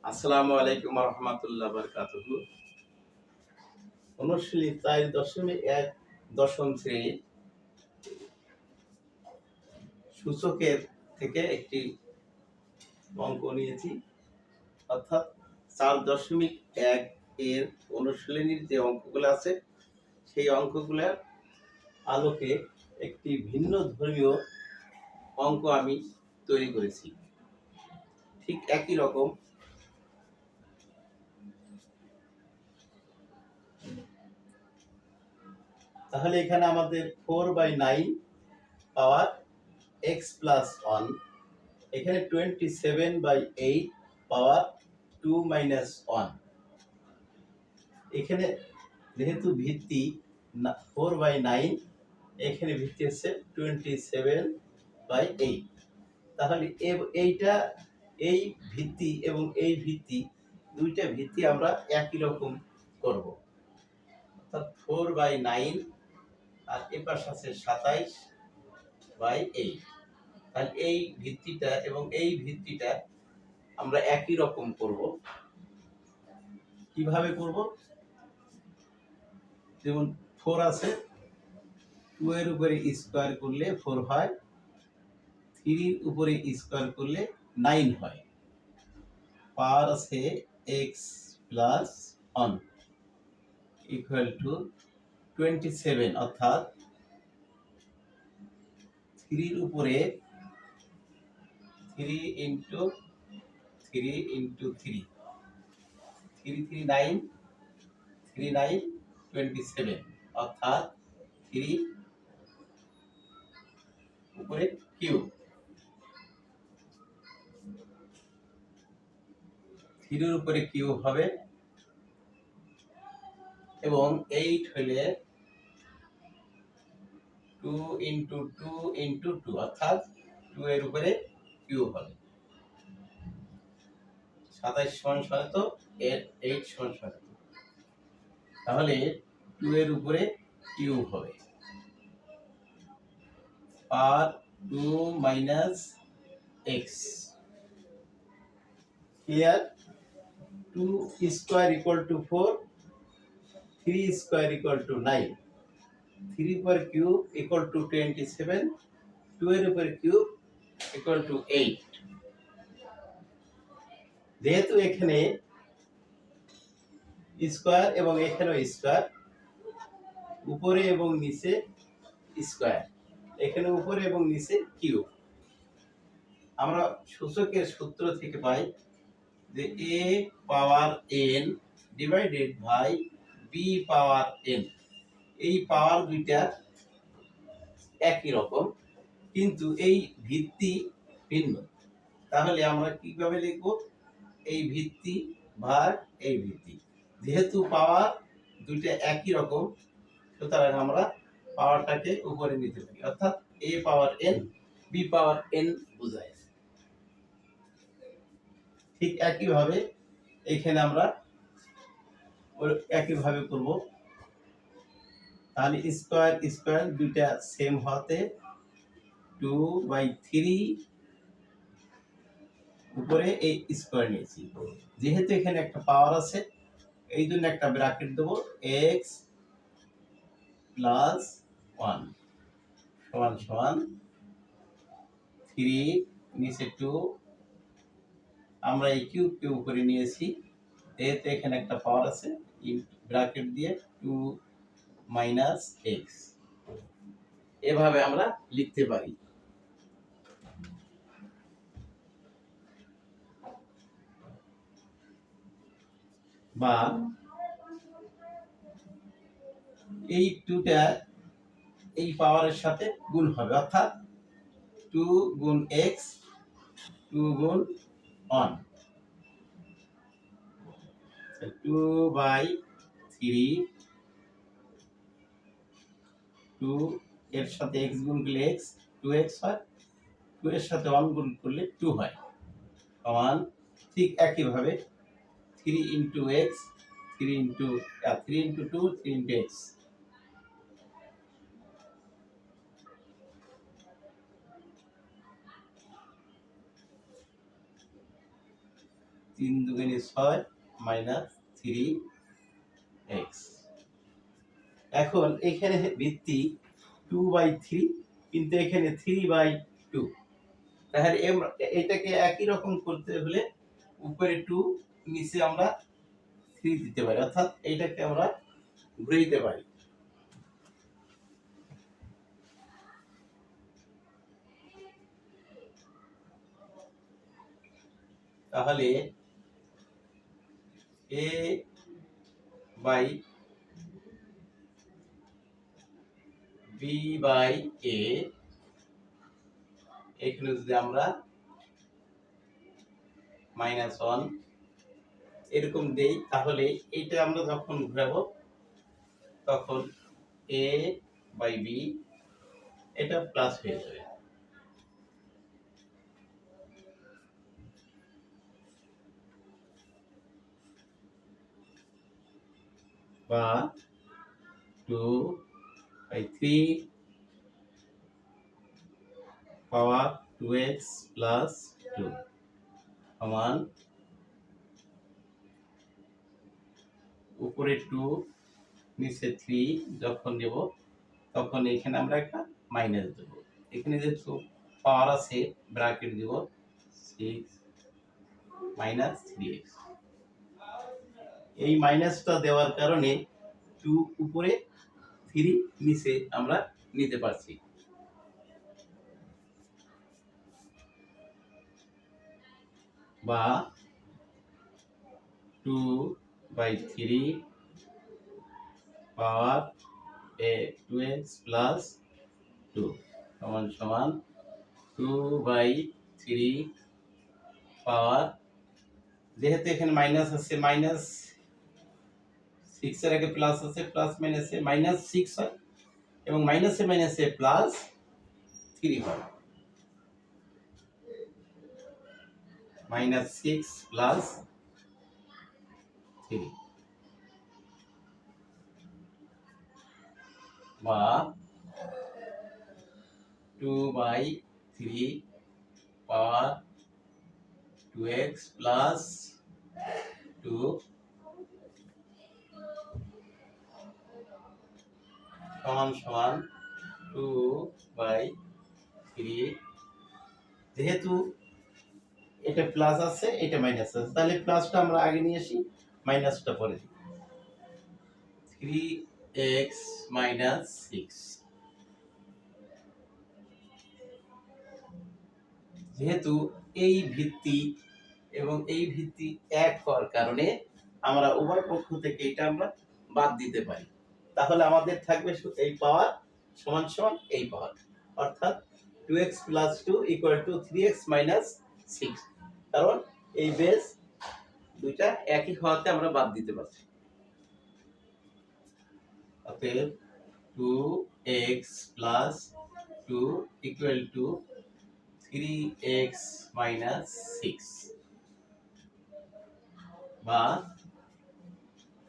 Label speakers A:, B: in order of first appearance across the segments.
A: আসসালামু আলাইকুম রহমতুল্লাহ বারকাতুহু। অনুশীলনী 4.1 দশম শ্রেণীর সূচকের থেকে একটি অঙ্ক নিয়েছি, অর্থাৎ 4.1 এর অনুশীলনীর যে অঙ্কগুলো আছে সেই অঙ্কগুলোর আলোকে একটি ভিন্ন ধর্মীয় অঙ্ক আমি তৈরি করেছি। ঠিক একই রকম তাহলে এখানে আমাদের 4/9 পাওয়ার x প্লাস 1, এখানে 27/8 পাওয়ার 2 মাইনাস 1। এখানে যেহেতু ভিত্তি 4/9, এখানে ভিত্তি হচ্ছে 27/8। তাহলে এইটা এই ভিত্তি এবং এই ভিত্তি দুইটা ভিত্তি আমরা একই রকম করব, অর্থাৎ 4/9 আর এ পাশে আছে 27/8। তাহলে এই ভিত্তিটা এবং এই ভিত্তিটা আমরা একই রকম করব। কিভাবে করব? যেমন 4 আছে, 2 এর উপরে স্কয়ার করলে 4 হয়, 3 এর উপরে স্কয়ার করলে 9 হয়। পাওয়ার আছে x প্লাস 1 ইকুয়াল টু 27, অর্থাৎ 3 এর উপরে 3 ইন্টু 3 ইন্টু 3, 3 3 9, 3 9 27, অর্থাৎ 3 উপরে কিউব, 3 এর উপরে কিউব হবে, এবং 8 হলে 2 ইন্টু 2 ইন্টু 2, অর্থাৎ 2 এর উপরে কিউব হবে। 27 সমান সমান তো 8 সমান সমান, তাহলে 2 এর উপরে কিউব হবে। পাওয়ার 2 minus x, here 2 square equal to 4, 3 square equal to 9, 3 উপর কিউব ইকুয়াল টু 27, 2 এর উপর কিউব ইকুয়াল টু 8। যেহেতু এখানে স্কয়ার এবং এখানেও স্কয়ার, উপরে এবং নিচে স্কয়ার, এখানে উপরে এবং নিচে কিউব, আমরা সূচকের সূত্র থেকে পাই যে a power n divided by b power n। এই পাওয়ার দুইটা একই রকম, কিন্তু এই ভিত্তি ভিন্ন। তাহলে আমরা কিভাবে লিখব? এই ভিত্তি ভাগ এই ভিত্তি, যেহেতু পাওয়ার দুইটা একই রকম, সুতরাং আমরা পাওয়ারটাকে উপরে নিতে পারি, অর্থাৎ a power n b power n বোঝায়। ঠিক একইভাবে এখানে আমরা একইভাবে করব। তাহলে স্কয়ার স্কয়ার দুইটা সেম হতে 2/3 উপরে এই স্কয়ার নিয়েছি, যেহেতু এখানে একটা পাওয়ার আছে এই জন্য একটা ব্র্যাকেট দেব, x প্লাস 1 সমান সমান 3 নিচে 2, আমরা এই কিউবকে উপরে নিয়েছি, যেহেতু এখানে একটা পাওয়ার আছে ব্র্যাকেট দিয়ে 2 মাইনাস x, এভাবে আমরা লিখতে পারি। বা এই 2টা এই পাওয়ারের সাথে গুণ হবে, অর্থাৎ 2 গুণ x, 2 গুণ 1, 2/3, 2 এর সাথে x গুণ করলে x 2x হয়, 2 এর সাথে 1 গুণ করলে 2 হয়, সমান। ঠিক একইভাবে 3 into x, 3 into 2, 3 into x, 3 দুগুণে 6 মাইনাস 3x। এখন এখানে ভিত্তি 2/3, কিন্তু এখানে 3/2। তাহলে এটাকে একই রকম করতে হলে উপরে 2 নিচে আমরা 3 দিতে পারি, অর্থাৎ এটাকে আমরা ঘুরে দিতে পারি। তাহলে a by b by a, এখানে যদি আমরা -1 এরকম দেই, তাহলে এটা আমরা যখন ঘোরাবো তখন a বাই b এটা প্লাস হয়ে যাবে। বা 2/3 পাওয়ার 2x প্লাস 2 সমান উপরে 2 নিচে 3 যখন দেব তখন এখানে আমরা একটা মাইনাস দেব। এখানে যেহেতু পাওয়ার আছে ব্র্যাকেট দেব 6 মাইনাস 3x। এই মাইনাসটা দেওয়ার কারণে 2 উপরে 3 নিচে আমরা নিতে পারছি। বা 2/3 পাওয়ার 2x প্লাস 2 সমান সমান 2/3 পাওয়ার, যেহেতু এখানে মাইনাস আছে মাইনাস 6 এর আগে প্লাস আছে, প্লাস মাইনাসে মাইনাস 6 হয় এবং মাইনাসে মাইনাসে প্লাস 3 হয়। -6 প্লাস 3 বা 2/3 পাওয়ার 2x প্লাস 2 সমান সমান 2/3। যেহেতু এটা প্লাস আছে এটা মাইনাস আছে, তাহলে প্লাসটা আমরা আগে নিয়ে আসি, মাইনাসটা পরে দিই। 3x minus 6। যেহেতু এই ভিত্তি এবং এই ভিত্তি এক হওয়ার কারণে আমরা উভয় পক্ষ থেকে এটা আমরা বাদ দিতে পারি। তাহলে আমাদের থাকবে এই পাওয়ার সমান সমান এই পাওয়ার, অর্থাৎ 2x plus 2 equal to 3x minus 6, কারণ এই বেস দুইটা একই হওয়াতে আমরা বাদ দিতে পারছি। অতএব 2x plus 2 equal to 3x minus 6। বা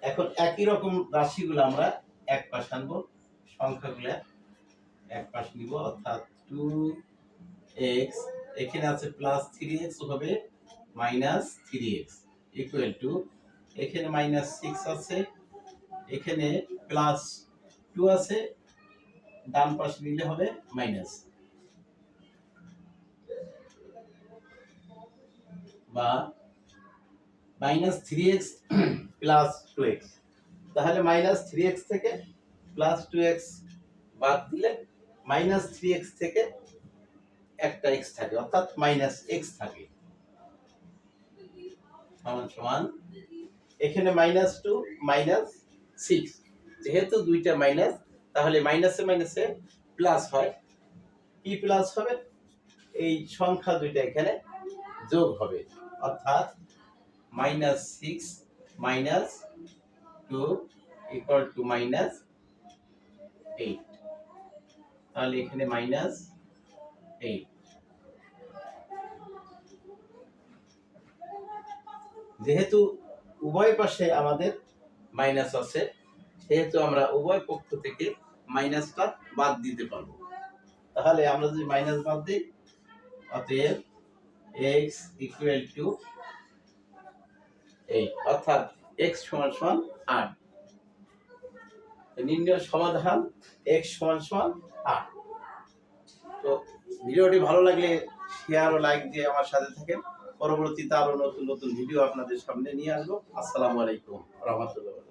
A: এখন একই রকম রাশিগুলো আমরা এক পাশ আনবো, সংখ্যাগুলো এক পাশ নিব, অর্থাৎ 2x এখানে আছে প্লাস 3x হবে মাইনাস 3x ইকুয়াল টু এখানে মাইনাস 6 আছে, এখানে প্লাস 2 আছে, ডান পাশে নিলে হবে মাইনাস। বা মাইনাস 3x প্লাস 2x, তাহলে মাইনাস 3x থেকে প্লাস 2x বাদ দিলে মাইনাস 3x থেকে একটা x থাকে, অর্থাৎ মাইনাস x থাকে। সমান সমান এখানে মাইনাস 2 মাইনাস 6, যেহেতু দুইটা মাইনাস তাহলে মাইনাসে মাইনাসে প্লাস হয়। কি প্লাস হবে? এই সংখ্যা দুইটা এখানে যোগ হবে, অর্থাৎ -6 মাইনাস 2 ইকুয়াল টু -8। তাহলে এখানে -8। যেহেতু উভয় পাশে আমাদের মাইনাস আছে, সেহেতু আমরা উভয় পক্ষ থেকে মাইনাসটা বাদ দিতে পারবো। তাহলে আমরা যদি মাইনাস বাদ দিই, অতএব x ইকুয়াল টু এই অর্থাৎ x সমান সমান 8। নির্ণয় সমাধান x সমান সমান 8। তো ভিডিওটি ভালো লাগলে শেয়ার ও লাইক দিয়ে আমার সাথে থাকেন। পরবর্তীতে আরো নতুন নতুন ভিডিও আপনাদের সামনে নিয়ে আসবো। আসসালামু আলাইকুম ওয়া রাহমাতুল্লাহ।